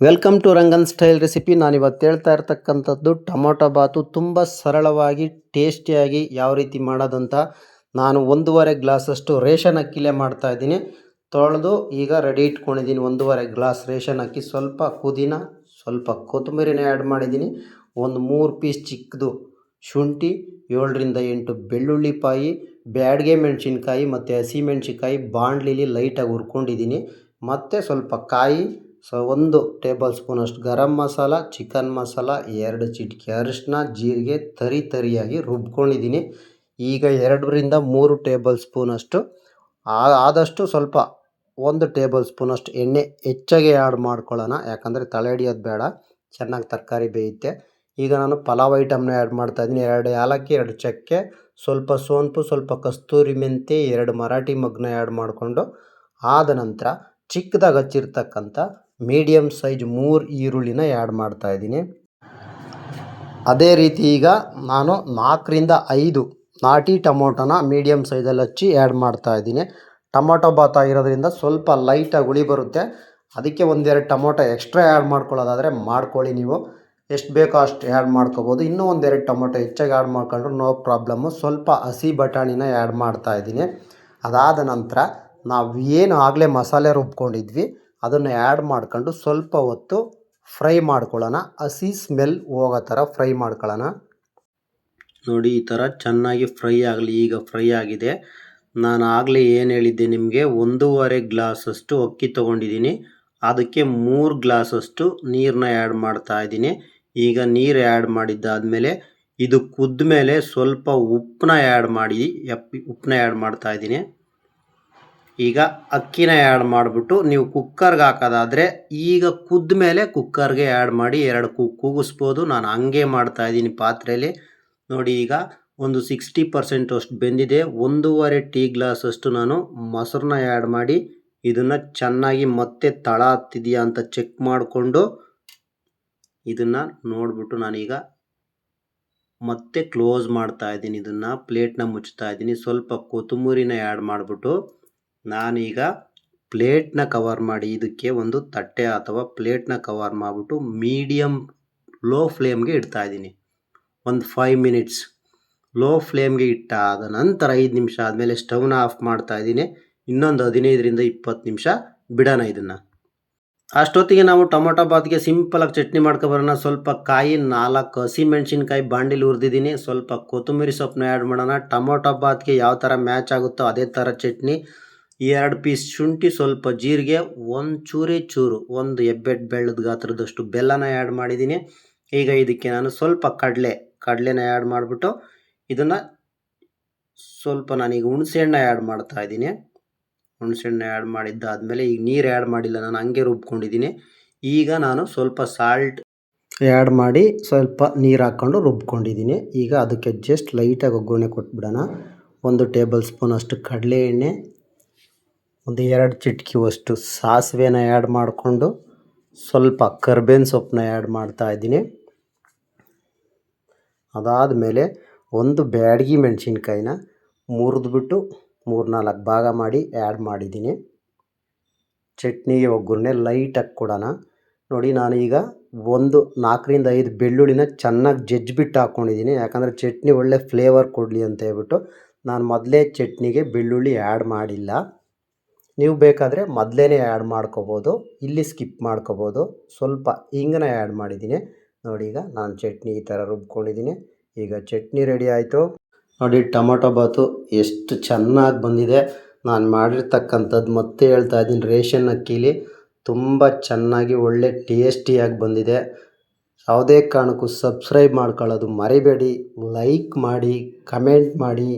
Welcome to Rangan style recipe. ನಾನಿವತ್ತು ಹೇಳ್ತಾ ಇರ್ತಕ್ಕಂಥದ್ದು ಟೊಮೊಟೊ ಬಾತು ತುಂಬ ಸರಳವಾಗಿ ಟೇಸ್ಟಿಯಾಗಿ ಯಾವ ರೀತಿ ಮಾಡೋದಂತ. ನಾನು 1.5 ಗ್ಲಾಸಷ್ಟು ರೇಷನ್ ಅಕ್ಕಿಲೇ ಮಾಡ್ತಾಯಿದ್ದೀನಿ. ತೊಳೆದು ಈಗ ರೆಡಿ ಇಟ್ಕೊಂಡಿದ್ದೀನಿ 1.5 ಗ್ಲಾಸ್ ರೇಷನ್ ಅಕ್ಕಿ. ಸ್ವಲ್ಪ ಪುದೀನ, ಸ್ವಲ್ಪ ಕೊತ್ತಂಬರಿನ ಆ್ಯಡ್ ಮಾಡಿದ್ದೀನಿ. ಒಂದು 3 ಪೀಸ್ ಚಿಕ್ಕದು ಶುಂಠಿ, 7ರಿಂದ 8 ಬೆಳ್ಳುಳ್ಳಿಪಾಯಿ, ಬ್ಯಾಡಗೆ ಮೆಣಸಿನ್ಕಾಯಿ ಮತ್ತು ಹಸಿಮೆಣ್ಸಿನ್ಕಾಯಿ ಬಾಣಲಿಲಿ ಲೈಟಾಗಿ ಹುರ್ಕೊಂಡಿದ್ದೀನಿ. ಮತ್ತು ಸ್ವಲ್ಪ ಕಾಯಿ, 1 ಟೇಬಲ್ ಸ್ಪೂನಷ್ಟು ಗರಂ ಮಸಾಲ, ಚಿಕನ್ ಮಸಾಲ, 2 ಚಿಟಿಕೆ ಅರಿಶಿನ, ಜೀರಿಗೆ ತರಿಯಾಗಿ ರುಬ್ಕೊಂಡಿದ್ದೀನಿ. ಈಗ 2ರಿಂದ 3 ಟೇಬಲ್ ಸ್ಪೂನಷ್ಟು ಆದಷ್ಟು ಸ್ವಲ್ಪ 1 ಟೇಬಲ್ ಸ್ಪೂನಷ್ಟು ಎಣ್ಣೆ ಹೆಚ್ಚಾಗಿ ಆ್ಯಡ್ ಮಾಡ್ಕೊಳ್ಳೋಣ, ಯಾಕಂದರೆ ತಲೆ ಹಿಡಿಯೋದು ಬೇಡ, ಚೆನ್ನಾಗಿ ತರಕಾರಿ ಬೇಯುತ್ತೆ. ಈಗ ನಾನು ಪಲಾವ್ ಐಟಮ್ನ ಆ್ಯಡ್ ಮಾಡ್ತಾಯಿದ್ದೀನಿ. 2 ಏಲಕ್ಕಿ, 2 ಚಕ್ಕೆ, ಸ್ವಲ್ಪ ಸೋಂಪು, ಸ್ವಲ್ಪ ಕಸ್ತೂರಿ ಮೆಂತೆ, 2 ಮರಾಠಿ ಮೊಗ್ಗನ್ನ ಆ್ಯಡ್ ಮಾಡಿಕೊಂಡು ಆದ ನಂತರ ಚಿಕ್ಕದಾಗಿ ಹಚ್ಚಿರ್ತಕ್ಕಂಥ ಮೀಡಿಯಮ್ ಸೈಜ್ 3 ಈರುಳ್ಳಿನ ಆ್ಯಡ್ ಮಾಡ್ತಾಯಿದ್ದೀನಿ. ಅದೇ ರೀತಿ ಈಗ ನಾನು 4ರಿಂದ 5 ನಾಟಿ ಟೊಮೊಟೊನ ಮೀಡಿಯಮ್ ಸೈಜಲ್ಲಿ ಹಚ್ಚಿ ಆ್ಯಡ್ ಮಾಡ್ತಾಯಿದ್ದೀನಿ. ಟೊಮೊಟೊ ಬಾತ್ ಆಗಿರೋದ್ರಿಂದ ಸ್ವಲ್ಪ ಲೈಟಾಗಿ ಹುಳಿ ಬರುತ್ತೆ, ಅದಕ್ಕೆ 1-2 ಟೊಮೊಟೊ ಎಕ್ಸ್ಟ್ರಾ ಆ್ಯಡ್ ಮಾಡ್ಕೊಳ್ಳೋದಾದರೆ ಮಾಡ್ಕೊಳ್ಳಿ. ನೀವು ಎಷ್ಟು ಬೇಕೋ ಅಷ್ಟು ಆ್ಯಡ್ ಮಾಡ್ಕೋಬೋದು. ಇನ್ನೂ 1-2 ಟೊಮೊಟೊ ಹೆಚ್ಚಾಗಿ ಆ್ಯಡ್ ಮಾಡ್ಕೊಂಡ್ರು ನೋ ಪ್ರಾಬ್ಲಮ್ಮು. ಸ್ವಲ್ಪ ಹಸಿ ಬಟಾಣಿನ ಆ್ಯಡ್ ಮಾಡ್ತಾಯಿದ್ದೀನಿ. ಅದಾದ ನಂತರ ನಾವು ಏನು ಆಗಲೇ ಮಸಾಲೆ ರುಬ್ಕೊಂಡಿದ್ವಿ ಅದನ್ನು ಆ್ಯಡ್ ಮಾಡ್ಕೊಂಡು ಸ್ವಲ್ಪ ಹೊತ್ತು ಫ್ರೈ ಮಾಡ್ಕೊಳ್ಳೋಣ. ಹಸಿ ಸ್ಮೆಲ್ ಹೋಗೋ ಥರ ಫ್ರೈ ಮಾಡ್ಕೊಳ್ಳೋಣ. ನೋಡಿ, ಈ ಥರ ಚೆನ್ನಾಗಿ ಫ್ರೈ ಆಗಲಿ. ಈಗ ಫ್ರೈ ಆಗಿದೆ. ನಾನು ಆಗಲೇ ಏನು ಹೇಳಿದ್ದೆ ನಿಮಗೆ, 1.5 ಗ್ಲಾಸಷ್ಟು ಅಕ್ಕಿ ತೊಗೊಂಡಿದ್ದೀನಿ, ಅದಕ್ಕೆ 3 ಗ್ಲಾಸಷ್ಟು ನೀರನ್ನ ಆ್ಯಡ್ ಮಾಡ್ತಾಯಿದ್ದೀನಿ. ಈಗ ನೀರು ಆ್ಯಡ್ ಮಾಡಿದ್ದಾದಮೇಲೆ ಇದು ಕುದ್ದ ಮೇಲೆ ಸ್ವಲ್ಪ ಉಪ್ಪನ್ನ ಆ್ಯಡ್ ಮಾಡ್ತಾಯಿದ್ದೀನಿ. ಈಗ ಅಕ್ಕಿನ ಆ್ಯಡ್ ಮಾಡಿಬಿಟ್ಟು ನೀವು ಕುಕ್ಕರ್ಗೆ ಹಾಕೋದಾದರೆ ಈಗ ಕುದ್ದ ಮೇಲೆ ಕುಕ್ಕರ್ಗೆ ಆ್ಯಡ್ ಮಾಡಿ 2 ಕೂಗಿಸ್ಬೋದು. ನಾನು ಹಂಗೆ ಮಾಡ್ತಾಯಿದ್ದೀನಿ ಪಾತ್ರೆಯಲ್ಲಿ. ನೋಡಿ, ಈಗ ಒಂದು 60% ಅಷ್ಟು ಬೆಂದಿದೆ. 1.5 ಟೀ ಗ್ಲಾಸಷ್ಟು ನಾನು ಮೊಸರನ್ನ ಆ್ಯಡ್ ಮಾಡಿ ಇದನ್ನು ಚೆನ್ನಾಗಿ ಮತ್ತೆ ತಳ ಹತ್ತಿದೆಯಾ ಅಂತ ಚೆಕ್ ಮಾಡಿಕೊಂಡು ಇದನ್ನು ನೋಡಿಬಿಟ್ಟು ನಾನೀಗ ಮತ್ತೆ ಕ್ಲೋಸ್ ಮಾಡ್ತಾಯಿದ್ದೀನಿ. ಇದನ್ನು ಪ್ಲೇಟ್ನ ಮುಚ್ತಾಯಿದ್ದೀನಿ. ಸ್ವಲ್ಪ ಕೊತ್ತಂಬರಿನ ಆ್ಯಡ್ ಮಾಡಿಬಿಟ್ಟು ನಾನೀಗ ಪ್ಲೇಟ್ನ ಕವರ್ ಮಾಡಿ ಇದಕ್ಕೆ ಒಂದು ತಟ್ಟೆ ಅಥವಾ ಪ್ಲೇಟ್ನ ಕವರ್ ಮಾಡಿಬಿಟ್ಟು ಮೀಡಿಯಮ್ ಲೋ ಫ್ಲೇಮ್ಗೆ ಇಡ್ತಾಯಿದ್ದೀನಿ. ಒಂದು 5 ಮಿನಿಟ್ಸ್ ಲೋ ಫ್ಲೇಮ್ಗೆ ಇಟ್ಟಾದ ನಂತರ 5 ನಿಮಿಷ ಆದಮೇಲೆ ಸ್ಟವ್ನ ಆಫ್ ಮಾಡ್ತಾಯಿದ್ದೀನಿ. ಇನ್ನೊಂದು 15ರಿಂದ 20 ನಿಮಿಷ ಬಿಡೋಣ ಇದನ್ನು. ಅಷ್ಟೊತ್ತಿಗೆ ನಾವು ಟೊಮೊಟೊ ಬಾತ್ಗೆ ಸಿಂಪಲಾಗಿ ಚಟ್ನಿ ಮಾಡ್ಕೊಬರೋಣ. ಸ್ವಲ್ಪ ಕಾಯಿ, 4 ಹಸಿಮೆಣ್ಸಿನ್ಕಾಯಿ ಬಾಣಲಿಲಿ ಹುರಿದಿದ್ದೀನಿ. ಸ್ವಲ್ಪ ಕೊತ್ತಂಬರಿ ಸೊಪ್ಪನ್ನ ಆ್ಯಡ್ ಮಾಡೋಣ. ಟೊಮೊಟೊ ಬಾತ್ಗೆ ಯಾವ ಥರ ಮ್ಯಾಚ್ ಆಗುತ್ತೋ ಅದೇ ಥರ ಚಟ್ನಿ. 2 ಪೀಸ್ ಶುಂಠಿ, ಸ್ವಲ್ಪ ಜೀರಿಗೆ, ಚೂರು ಒಂದು ಹೆಬ್ಬೆಟ್ ಬೆಳ್ಳದ ಗಾತ್ರದಷ್ಟು ಬೆಲ್ಲನ ಆ್ಯಡ್ ಮಾಡಿದ್ದೀನಿ. ಈಗ ಇದಕ್ಕೆ ನಾನು ಸ್ವಲ್ಪ ಕಡಲೆನ ಆ್ಯಡ್ ಮಾಡಿಬಿಟ್ಟು ಇದನ್ನು ಸ್ವಲ್ಪ ನಾನೀಗ ಹುಣಸೆಹಣ್ಣು ಆ್ಯಡ್ ಮಾಡ್ತಾಯಿದ್ದೀನಿ. ಹುಣಸೆಹಣ್ಣು ಆ್ಯಡ್ ಮಾಡಿದ್ದಾದಮೇಲೆ ಈಗ ನೀರು ಆ್ಯಡ್ ಮಾಡಿಲ್ಲ, ನಾನು ಹಂಗೆ ರುಬ್ಕೊಂಡಿದ್ದೀನಿ. ಈಗ ನಾನು ಸ್ವಲ್ಪ ಸಾಲ್ಟ್ ಆ್ಯಡ್ ಮಾಡಿ ಸ್ವಲ್ಪ ನೀರು ಹಾಕ್ಕೊಂಡು ರುಬ್ಕೊಂಡಿದ್ದೀನಿ. ಈಗ ಅದಕ್ಕೆ ಜಸ್ಟ್ ಲೈಟಾಗಿ ಒಗ್ಗರಣೆ ಕೊಟ್ಬಿಡೋಣ. 1 ಟೇಬಲ್ ಸ್ಪೂನಷ್ಟು ಕಡಲೆ ಎಣ್ಣೆ, ಒಂದು 2 ಚಿಟಿಕೆಯಷ್ಟು ಸಾಸಿವೆನ ಆ್ಯಡ್ ಮಾಡಿಕೊಂಡು ಸ್ವಲ್ಪ ಕರ್ಬೇವಿನ ಸೊಪ್ಪನ್ನ ಆ್ಯಡ್ ಮಾಡ್ತಾಯಿದ್ದೀನಿ. ಅದಾದಮೇಲೆ 1 ಬ್ಯಾಡಗಿ ಮೆಣಸಿನ್ಕಾಯಿನ ಮುರಿದ್ಬಿಟ್ಟು 3-4 ಭಾಗ ಮಾಡಿ ಆ್ಯಡ್ ಮಾಡಿದ್ದೀನಿ. ಚಟ್ನಿಗೆ ಒಗ್ಗರಣೆ ಲೈಟಾಗಿ ಕೊಡೋಣ. ನೋಡಿ, ನಾನೀಗ 4ರಿಂದ 5 ಬೆಳ್ಳುಳ್ಳಿನ ಚೆನ್ನಾಗಿ ಜಜ್ಜಿಬಿಟ್ಟು ಹಾಕ್ಕೊಂಡಿದ್ದೀನಿ, ಯಾಕಂದರೆ ಚಟ್ನಿ ಒಳ್ಳೆ ಫ್ಲೇವರ್ ಕೊಡಲಿ ಅಂತ ಹೇಳ್ಬಿಟ್ಟು. ನಾನು ಮೊದಲೇ ಚಟ್ನಿಗೆ ಬೆಳ್ಳುಳ್ಳಿ ಆ್ಯಡ್ ಮಾಡಿಲ್ಲ, ನೀವು ಬೇಕಾದರೆ ಮೊದಲೇ ಆ್ಯಡ್ ಮಾಡ್ಕೋಬೋದು, ಇಲ್ಲಿ ಸ್ಕಿಪ್ ಮಾಡ್ಕೋಬೋದು. ಸ್ವಲ್ಪ ಹಿಂಗನ್ನ ಆ್ಯಡ್ ಮಾಡಿದ್ದೀನಿ. ನೋಡಿ, ಈಗ ನಾನು ಚಟ್ನಿ ಈ ಥರ ರುಬ್ಕೊಂಡಿದ್ದೀನಿ. ಈಗ ಚಟ್ನಿ ರೆಡಿ ಆಯಿತು. ನೋಡಿ, ಟೊಮೊಟೊ ಬಾತು ಎಷ್ಟು ಚೆನ್ನಾಗಿ ಬಂದಿದೆ. ನಾನು ಮಾಡಿರ್ತಕ್ಕಂಥದ್ದು ಮತ್ತೆ ಹೇಳ್ತಾ ಇದ್ದೀನಿ, ರೇಷನ್ ಅಕ್ಕಿಲಿ ತುಂಬ ಚೆನ್ನಾಗಿ ಒಳ್ಳೆ ಟೇಸ್ಟಿಯಾಗಿ ಬಂದಿದೆ. ಯಾವುದೇ ಕಾರಣಕ್ಕೂ ಸಬ್ಸ್ಕ್ರೈಬ್ ಮಾಡ್ಕೊಳ್ಳೋದು ಮರಿಬೇಡಿ. ಲೈಕ್ ಮಾಡಿ, ಕಮೆಂಟ್ ಮಾಡಿ,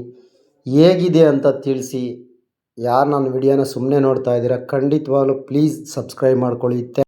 ಹೇಗಿದೆ ಅಂತ ತಿಳಿಸಿ. ಯಾರು ನನ್ನ ವಿಡಿಯೋನ ಸುಮ್ಮನೆ ನೋಡ್ತಾ ಇದ್ದೀರಾ, ಖಂಡಿತವಾಗ್ಲೂ ಪ್ಲೀಸ್ ಸಬ್ಸ್ಕ್ರೈಬ್ ಮಾಡ್ಕೊಳ್ಳಿ.